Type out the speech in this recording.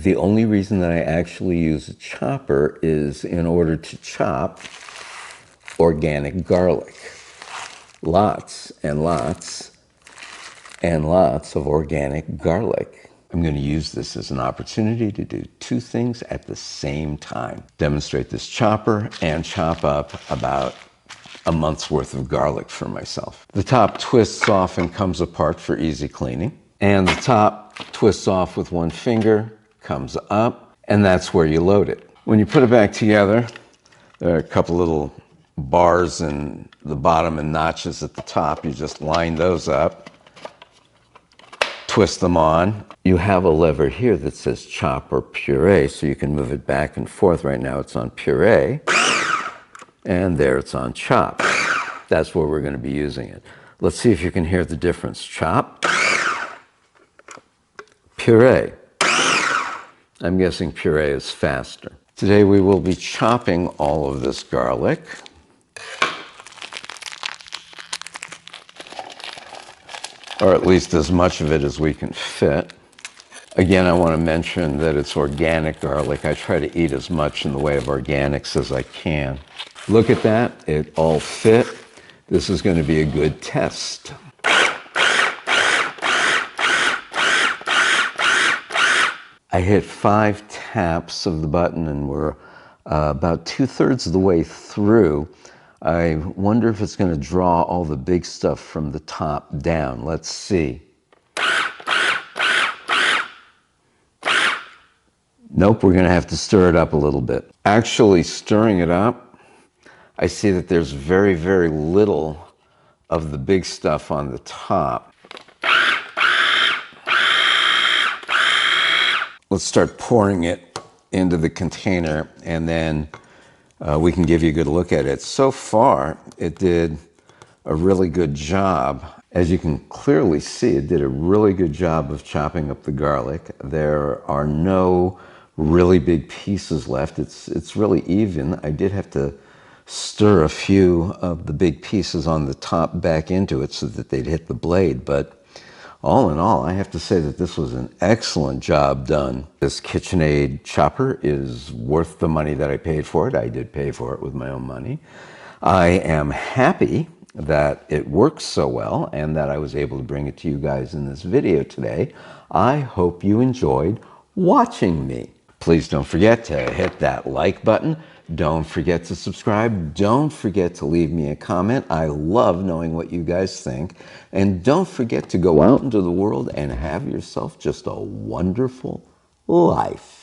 The only reason that I actually use a chopper is in order to chop organic garlic. Lots and lots and lots of organic garlic. I'm going to use this as an opportunity to do two things at the same time. Demonstrate this chopper and chop up about a month's worth of garlic for myself. The top twists off and comes apart for easy cleaning. And the top twists off with one finger, comes up, and that's where you load it. When you put it back together, there are a couple little bars in the bottom and notches at the top. You just line those up, twist them on. You have a lever here that says chop or puree, so you can move it back and forth. Right now it's on puree, and there it's on chop. That's where we're going to be using it. Let's see if you can hear the difference. Chop, puree. I'm guessing puree is faster. Today we will be chopping all of this garlic. Or at least as much of it as we can fit. Again, I want to mention that it's organic garlic. I try to eat as much in the way of organics as I can. Look at that, it all fit. This is going to be a good test. I hit 5 taps of the button and we're about 2/3 of the way through. I wonder if it's going to draw all the big stuff from the top down. Let's see. Nope, we're going to have to stir it up a little bit. Actually stirring it up, I see that there's very, very little of the big stuff on the top. Let's start pouring it into the container and then we can give you a good look at it. So far, it did a really good job. As you can clearly see, it did a really good job of chopping up the garlic. There are no really big pieces left. It's really even. I did have to stir a few of the big pieces on the top back into it so that they'd hit the blade, but all in all, I have to say that this was an excellent job done. This KitchenAid chopper is worth the money that I paid for it. I did pay for it with my own money. I am happy that it works so well and that I was able to bring it to you guys in this video today. I hope you enjoyed watching me. Please don't forget to hit that like button. Don't forget to subscribe. Don't forget to leave me a comment. I love knowing what you guys think. And don't forget to go out into the world and have yourself just a wonderful life.